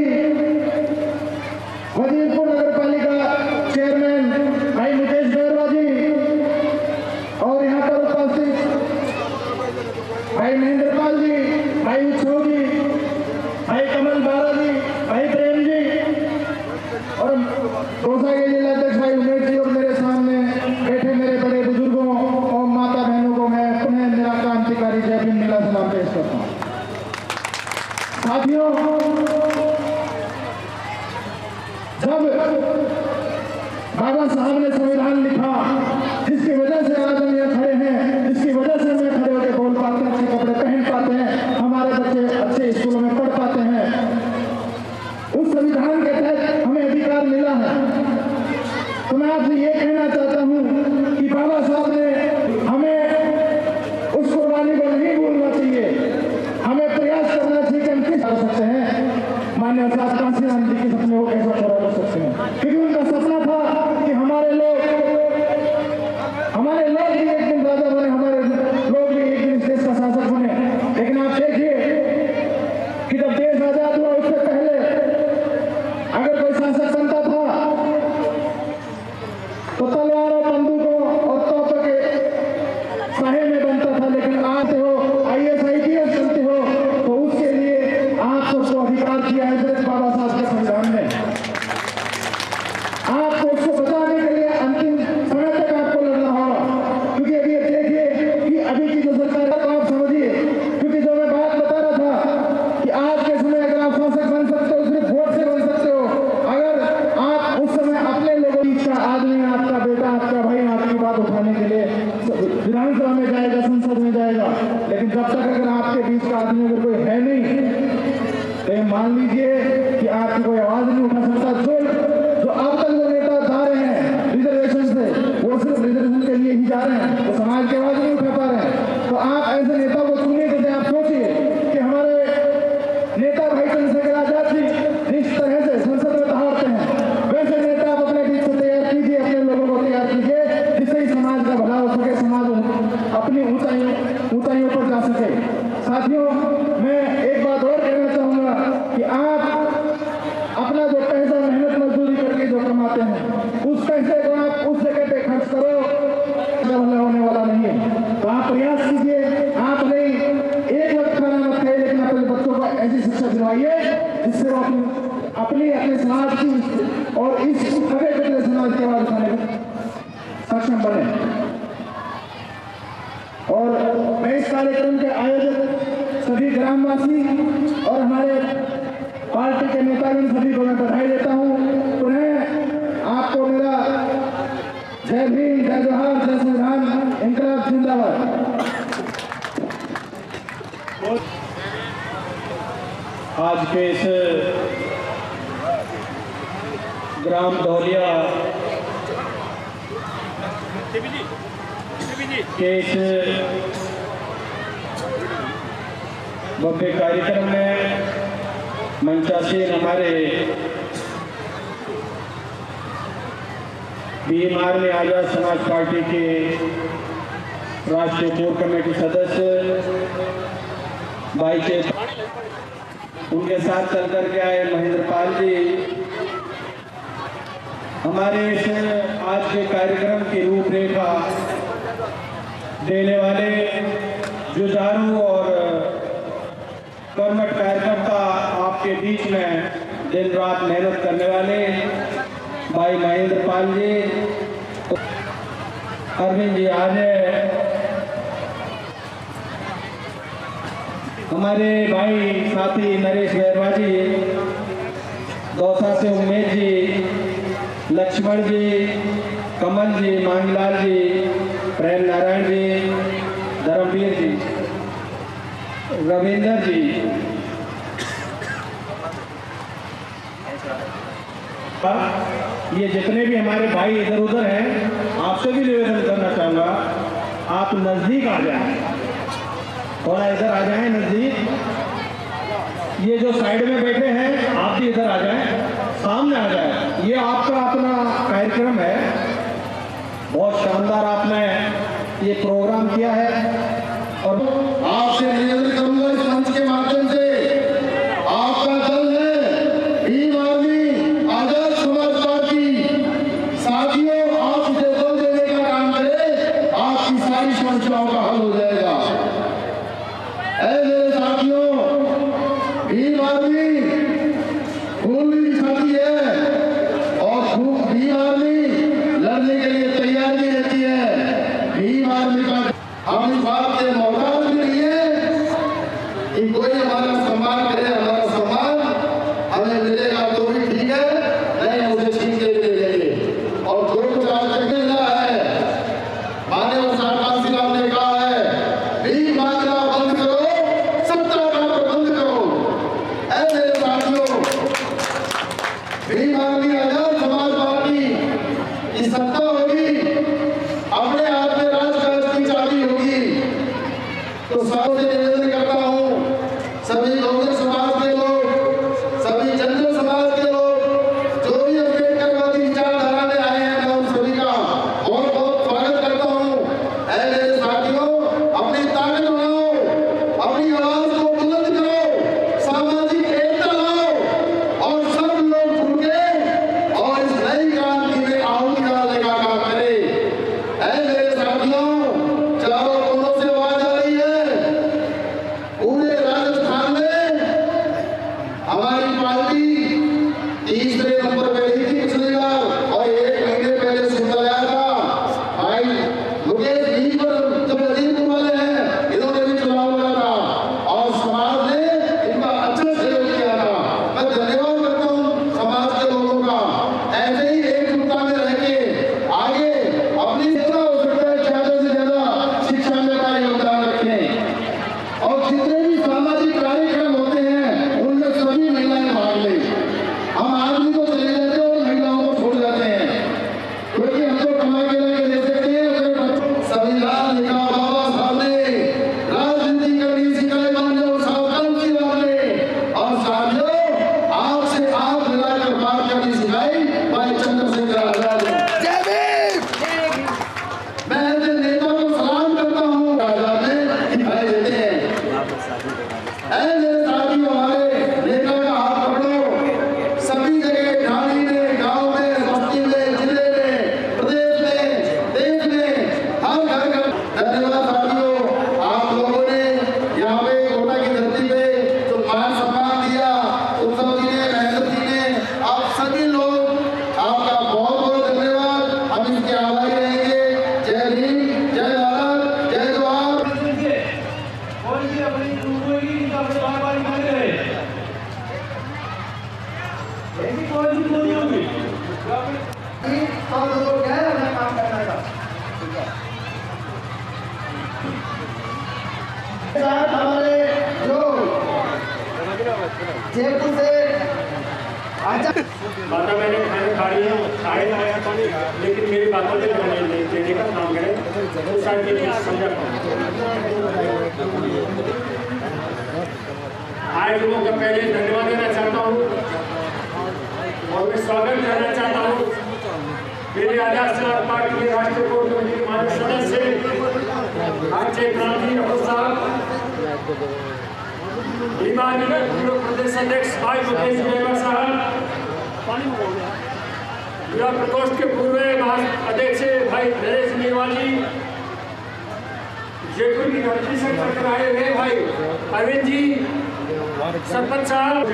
बाबा साहब ने संविधान लिखा, जिसकी वजह से आज हम यहाँ खड़े हैं, जिसकी वजह से हमें खड़े होकर बोल पाते हैं, अच्छे कपड़े पहन पाते हैं, हमारे बच्चे अच्छे स्कूलों में पढ़ पाते हैं। उस संविधान के तहत हमें अधिकार मिला है। तो मैं आपसे ये कहना चाहता हूँ कि बाबा साहब ने हमें उस कुर्बानी को नहीं भूलना चाहिए। हमें प्रयास करना चाहिए कि हम किस कर सकते हैं। माननीय साहब कांशीराम जी के सपने को कैसे पूरा कर सकते हैं, क्योंकि उनका सपना था कि हमारे लोग भी एक दिन राजा बने, हमारे लोग भी एक दिन इस देश का शासक बने। लेकिन आप देखिए कि जब देश आजाद हुआ उससे पहले अगर कोई शासक बनता था तो तलवारों, बंदूकों और तोपों के साहे में बनता था। लेकिन आज हो IAS IPS बनते हो तो उसके लिए आप सबको अधिकार दिया है सिर्फ बाबा साहब के संविधान ने। आपको उसको बचाने के लिए अंतिम समय तक आपको लड़ना होगा, क्योंकि अभी देखिए कि अभी की जो सरकार है, तो आप समझिए, क्योंकि जो मैं बात बता रहा था कि आज के समय अगर आप शासक बन सकते हो सिर्फ वोट से बन सकते हो। अगर आप उस समय अपने लोगों का आदमी, आपका बेटा, आपका भाई आपकी बात उठाने के लिए विधानसभा में जाएगा, संसद में जाएगा, लेकिन जब तक अगर आपके बीच का आदमी अगर कोई है नहीं तो मान लीजिए कि आपकी कोई आवाज नहीं उठा सकता। जो अब तक जो नेता जा रहे हैं रिजर्वेशन से, वो सिर्फ रिजर्वेशन के लिए ही जा रहे हैं, वो समाज की आवाज नहीं उठा पा रहे हैं। तो आप ऐसे नेता को चुने जैसे आप सोचिए कि हमारे नेता भाई चंद्रशेखर आजाद जी जिस तरह से संसद में दहाड़ते हैं, वैसे नेता आप अपने बीच से तैयार कीजिए, अपने लोगों को तैयार कीजिए, जिससे ही समाज का भला हो सके, समाज अपनी ऊंचाइयों पर जा सके। साथियों, मैं एक बात और कहना चाहूंगा कि आप अपना जो पैसा मेहनत मजदूरी करके जो कमाते हैं, उस पैसे को आप उस जगह पे खर्च करो, भला होने वाला नहीं है। तो आप प्रयास कीजिए, आप नहीं एक वक्त खाना मत खाइए, लेकिन अपने बच्चों को ऐसी शिक्षा दिलवाइए जिससे वो अपने समाज की और इस खड़े पिछले समाज की आवाज उठाने में सक्षम बने। और मैं इस कार्यक्रम के आयोजक सभी ग्रामवासी और हमारे पार्टी के नेतागण सभी को मैं बधाई देता हूँ। पुनः आपको मेरा जय भीम, जय जोहार, जय संविधान, इंकलाब जिंदाबाद। आज के इस ग्राम धौलिया के इस भव्य कार्यक्रम में मंचासीन हमारे भीम आर्मी आजाद समाज पार्टी के राष्ट्रीय कोर कमेटी सदस्य भाई के उनके साथ चल कर के आए महेंद्र पाल जी, हमारे इस आज के कार्यक्रम की रूपरेखा देने वाले जुझारू और कर्मठ कार्यकर्ता, आपके बीच में दिन रात मेहनत करने वाले भाई महेंद्र पाल जी, अरविंद जी आर्य, हमारे भाई साथी नरेश बैरवा जी, दौसा से उमेश जी, लक्ष्मण जी, कमल जी, मांगलाल जी, प्रेम नारायण जी, धर्मवीर जी, रविंदर जी, ये जितने भी हमारे भाई इधर उधर हैं, आपसे भी निवेदन करना चाहूँगा, आप नज़दीक आ जाएं, थोड़ा इधर आ जाएं नज़दीक। ये जो साइड में बैठे हैं आप भी इधर आ जाएं, सामने आ जाएं। ये आपका अपना कार्यक्रम है, बहुत शानदार आपने ये प्रोग्राम किया है। और आपसे निवेदन करूंगा इस मंच के माध्यम से, आपका दल है भीम आर्मी आजाद समाज पार्टी। साथियों, आप इसे बल देने का काम करें, आपकी सारी समस्याओं का हल हो जाएगा। ऐ मेरे साथियों, भीम आर्मी खून भी दिखाती है और भीम आर्मी लड़ने के लिए तैयार भी रहती है। भीम आर्मी का हम इस बात के मोहताज भी नहीं है कि कोई हमारा सम्मान करे, हमारा सम्मान हमें मिलेगा तो भी ठीक है, नहीं उसे छीन के ले लेंगे। और सत्ता होगी, अपने हाथ में राजकाज की चाबी होगी। तो सबसे निवेदन करता हूँ, सभी बहुजन समाज के लोग, सभी जनता समाज के लोग, जो भी अम्बेडकरवादी विचारधारा में आए हैं, मैं उन सभी का बहुत बहुत स्वागत करता हूँ। ऐ मेरे साथियों, अपनी ताकत बढ़ाओ, अपनी आवाज को बुलंद करो, सामाजिक एकता लाओ और सब लोग जुड़ के और इस नई क्रांति में आहुति डालने का काम करें। ऐ मेरे साथियों, चारों कोनों से आवाज आ रही है। पूरे राजस्थान में हमारी पार्टी तीसरे नंबर पे रही थी पिछली बार और 1 महीने पहले सुनता आया था। भाई मुकेश जी पर जब नजीरपुर वाले हैं, इन्होंने भी चुनाव लड़ा था और समाज ने इनका अच्छा सहयोग किया था। मैं धन्यवाद करता हूँ समाज के लोगों का। ऐसे ही एकजुटता में रह के आगे अपनी जितना हो सकता है ज्यादा से ज्यादा शिक्षा में अपना योगदान रखें और जितने भी सामाजिक कार्यक्रम होते हैं उनमें सभी महिलाएं भाग लें। हम आदमी को चले जाते हैं और महिलाओं को छोड़ जाते हैं, क्योंकि हम तो कमा के लाके दे सकते हैं। संविधान लिखा बाबा साहब ने, राजनीति करनी सिखाई मानव साहब कलम ने, और साथियों आपसे आप मिलाकर बात करनी सिखाई भाई चंद्रशेखर आजाद ने। मैं ऐसे नेता को सलाम करता हूँ, आजाद ने दिखाई देते हैं। ऐसे साथियों, हमारे नेता का हाथ पकड़ो, सभी जगह ढाणी में, गांव में, बस्ती में, जिले में, प्रदेश में, देश में, हर घर घर। धन्यवाद साथियों, आप लोगों ने यहाँ पे कोटा की धरती पे जो मान सम्मान दिया, उत्सव जी ने, मेहनत जी ने, आप सभी लोग, आपका बहुत बहुत धन्यवाद। हम इसके आभारी रहेंगे। जय भीम, जय भारत, जय जवाहर। हमारे जो जयपुर से माता मैंने खाना खा रही है, खाए आया पानी, लेकिन मेरी बातों में देने का काम करें तो शायद ये समझा पाऊँ। आए लोगों का पहले धन्यवाद देना चाहता हूँ और मैं स्वागत करना चाहता हूँ मेरे आजाद समाज पार्टी के राष्ट्रीय कोर कमेटी के माननीय सदस्य आचार्य क्रांति ठाकुर साहब, पूर्व प्रदेश अध्यक्ष भाई मुकेश बेवा साहब, युवा प्रकोष्ठ के पूर्व अध्यक्ष भाई नरेश मीरवाली, जयपुर की धरती से चलकर आए हुए भाई अरविंद जी, सरपंच साहब,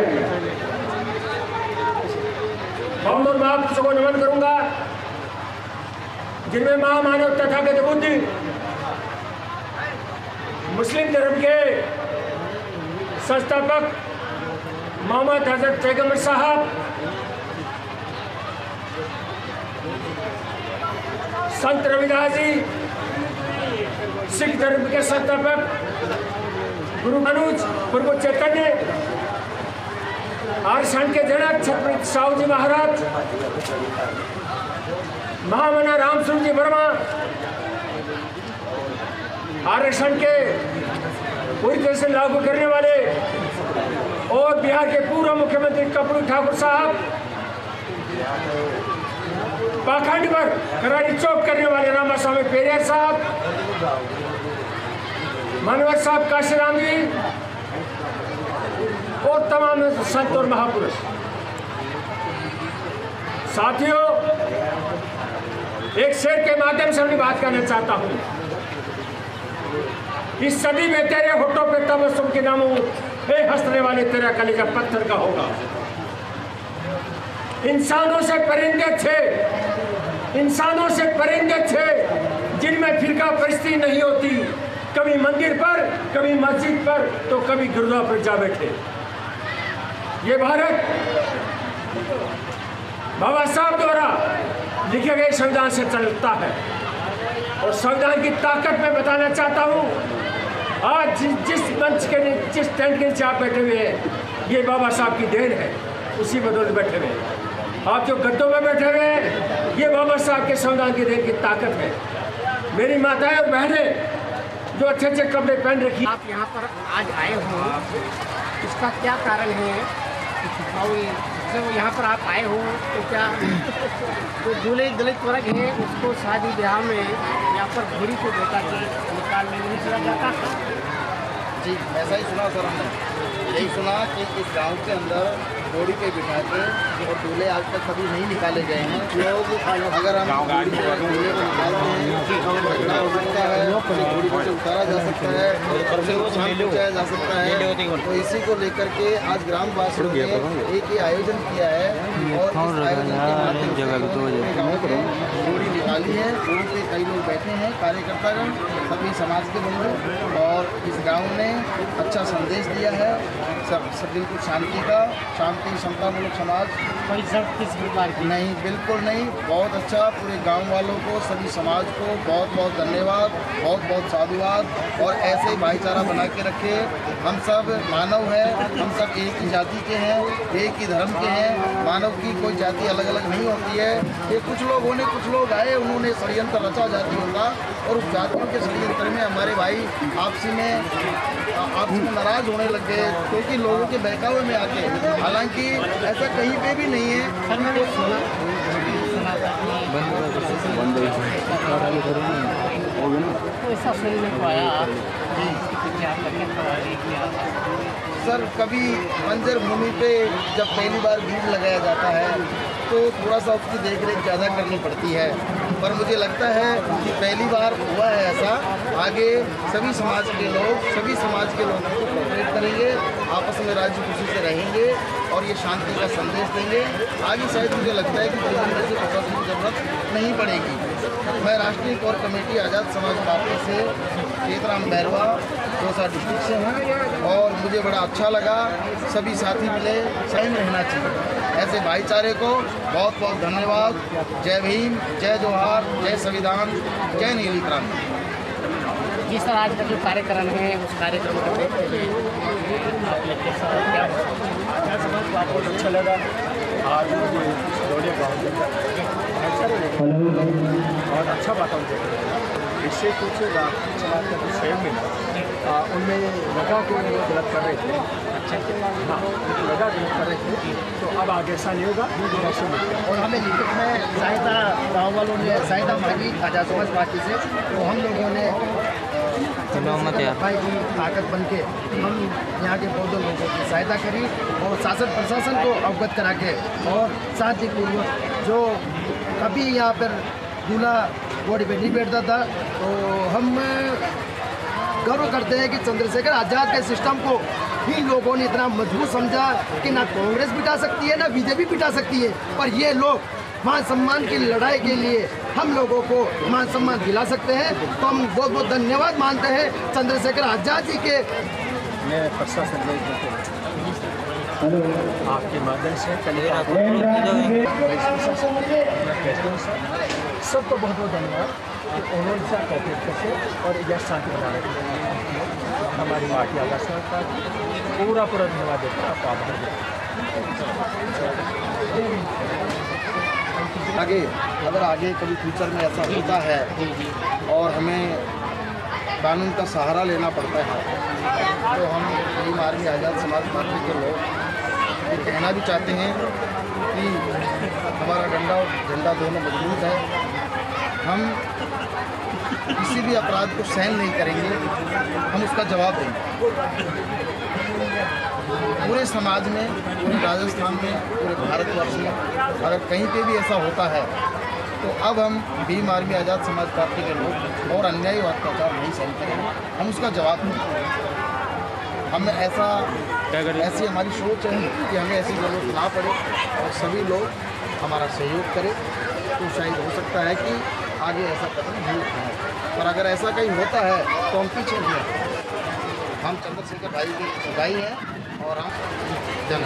बहुत महापुरुषों को नमन करूंगा जिनमें महामानव तथागत बुद्ध मुस्लिम धर्म के संस्थापक मोहम्मद हजरत पैगंबर साहब, संत रविदास जी, सिख धर्म के संस्थापक गुरु अनुज, प्रभु चैतन्य, आर्षण के जनक छत्रपति साहू जी महाराज, महामना रामसूर जी वर्मा, आरक्षण के पूरी तरह से लागू करने वाले और बिहार के पूर्व मुख्यमंत्री कर्पूरी ठाकुर साहब, पाखंड पर करारी चौक करने वाले रामास्वामी पेरियार साहब, मनोहर साहब काशीराम जी और तमाम संत और महापुरुष। साथियों, एक शेर के माध्यम से अपनी बात करना चाहता हूँ। इस सदी में तेरे होठों पे तबस्सुम के नामों हे हंसने वाले तेरा कलेजा पत्थर का होगा। इंसानों से परिंदे थे, इंसानों से परिंदे थे जिनमें फिरका परिस्थिति नहीं होती, कभी मंदिर पर, कभी मस्जिद पर, तो कभी गुरुद्वारा पर जा बैठे। ये भारत बाबा साहब द्वारा लिखे गए संविधान से चलता है और संविधान की ताकत में बताना चाहता हूँ। आज जिस मंच के जिस टेंट के नीचे आप बैठे हुए हैं, ये बाबा साहब की देन है, उसी बदौलत बैठे हुए हैं। आप जो गद्दों में बैठे हुए हैं, ये बाबा साहब के संविधान की देन की ताकत है। मेरी माताएं और बहनें जो अच्छे अच्छे कपड़े पहन रखी। आप यहाँ पर आज आए हो, इसका क्या कारण है? और जब यहाँ पर आप आए हो तो क्या जो दूल्हे दलित वर्ग है उसको शादी ब्याह में यहाँ पर घोड़ी को बेटा के निकालने नहीं चला जाता था? जी, ऐसा ही सुना सर हमने। यही सुना कि इस गांव के अंदर घोड़ी पे बिठा के और दूल्हे आज तक कभी नहीं निकाले गए हैं। लोग अगर हम घोड़ी पे दूल्हे को निकालते हैं तो घटना हो सकता है, उसे घोड़ी पे उतारा जा सकता है और उसे नुकसान पहुँचाया जा सकता है। तो इसी को लेकर के आज ग्रामवासियों ने एक ही आयोजन किया है और इस आयोजन के माध्यम से गाँव में घोड़ी निकाली है। घोड़ी पे कई लोग बैठे हैं, कार्यकर्तागण, सभी समाज के बंधु, और इस गाँव ने अच्छा संदेश दिया है सब बिल्कुल शांति का, शांति समतामूलक समाज। कोई शर्त किस प्रकार की नहीं, बिल्कुल नहीं। बहुत अच्छा, पूरे गांव वालों को, सभी समाज को बहुत बहुत धन्यवाद, बहुत बहुत साधुवाद। और ऐसे ही भाईचारा बना के रखे। हम सब मानव हैं, हम सब एक ही जाति के हैं, एक ही धर्म के हैं। मानव की कोई जाति अलग अलग नहीं होती है। ये कुछ लोग आए, उन्होंने षड्यंत्र रचा जातियों का, और उस जातियों के षड्यंत्र में हमारे भाई आपसी में नाराज होने लग गए, क्योंकि लोगों के बहकावे में आके। हालांकि ऐसा कहीं पे भी नहीं है। सर मैंने सुना तो ऐसा सुनने को आया सर, कभी बंजर भूमि पे जब पहली बार बीज लगाया जाता है तो थोड़ा सा उसकी देखरेख ज़्यादा करनी पड़ती है, पर मुझे लगता है कि पहली बार हुआ है ऐसा। आगे सभी समाज के लोग को कोऑपरेट करेंगे, आपस में राज्य खुशी से रहेंगे और ये शांति का संदेश देंगे। आगे शायद मुझे लगता है कि जीवन में से प्रशासन की जरूरत नहीं पड़ेगी। मैं राष्ट्रीय कोर कमेटी आज़ाद समाज पार्टी से केतराम बैरवा दौसा डिस्ट्रिक्ट से हूँ, और मुझे बड़ा अच्छा लगा। सभी साथी मिले, सही में रहना चाहिए। ऐसे भाईचारे को बहुत बहुत धन्यवाद। जय भीम, जय जोहार, जय संविधान, जय नीली क्रांति। जिस तरह आज का जो कार्यक्रम है उस कार्यक्रम को देखते हुए क्या बहुत अच्छा लगा। आज दौड़े गाँव और अच्छा वातावरण इससे कुछ समाज का जो सहयोग मिला, उनमें लगा कि वो गलत कर रहे थे। हाँ, लगा गलत कर रहे थे, तो अब आगे ऐसा नहीं होगा। और हमें लिखित में सहायता गाँव वालों ने सहायता मांगी आज़ाद समाज पार्टी से, तो हम लोगों ने भाई की ताकत बन के हम यहाँ के बहुत लोगों की सहायता करी और शासन प्रशासन को अवगत करा के, और शांतिपूर्वक जो कभी यहाँ पर दूल्हा घोड़ी पे नहीं बैठता था, तो हम गर्व करते हैं कि चंद्रशेखर आज़ाद के सिस्टम को ही लोगों ने इतना मजबूत समझा कि ना कांग्रेस बिठा सकती है ना बीजेपी बिठा सकती है, पर ये लोग मान सम्मान की लड़ाई के लिए हम लोगों को मान सम्मान दिला सकते हैं। तो हम बहुत बहुत धन्यवाद मानते हैं चंद्रशेखर आज़ाद जी के। मैं प्रशासन आपके माध्यम से सबको बहुत बहुत धन्यवाद कि उन्होंने से कोऑपरेट करके और यह शांति बना रहे। हमारी पार्टी आज़ाद समाज पार्टी पूरा धन्यवाद देता है आपको। आगे अगर आगे कभी फ्यूचर में ऐसा होता है और हमें कानून का सहारा लेना पड़ता है, तो हम भीम आर्मी आज़ाद समाज पार्टी के लोग ये कहना भी चाहते हैं कि हमारा डंडा और झंडा दोनों मजबूत है। हम किसी भी अपराध को सहन नहीं करेंगे, हम उसका जवाब देंगे। पूरे समाज में, पूरे राजस्थान में, पूरे भारतवर्ष में अगर कहीं पे भी ऐसा होता है तो अब हम भीम आर्मी आज़ाद समाज पार्टी के लोग और अन्याय और अत्याचार नहीं सहन करेंगे, हम उसका जवाब देंगे। हमें ऐसी हमारी सोच है कि हमें ऐसी ज़रूरत ना पड़े और सभी लोग हमारा सहयोग करें, तो शायद हो सकता है कि आगे ऐसा कदम नहीं उठाएं। और अगर ऐसा कहीं होता है तो हम पीछे नहीं हैं। हम चंद्रशेखर भाई के भाई हैं और हम जन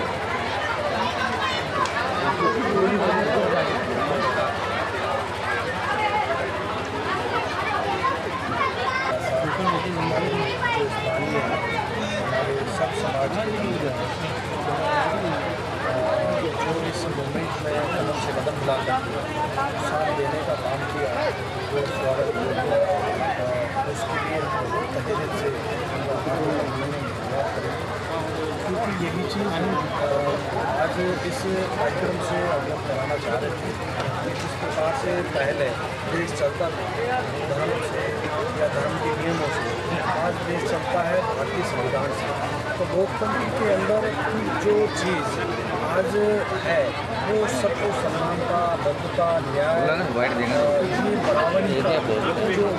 सब समाज के जो इस मूवमेंट में हैसियत से क्योंकि यही चीज़ आज इस कार्यक्रम से हम लोग कराना चाह रहे थे कि जिस प्रकार से पहले देश चलता था धर्म से या धर्म के नियमों से, आज देश चलता है भारतीय संविधान से। तो लोकतंत्र के अंदर की जो चीज़ आज है वो सबको समानता, बंधुता, न्याय, बराबरी का जो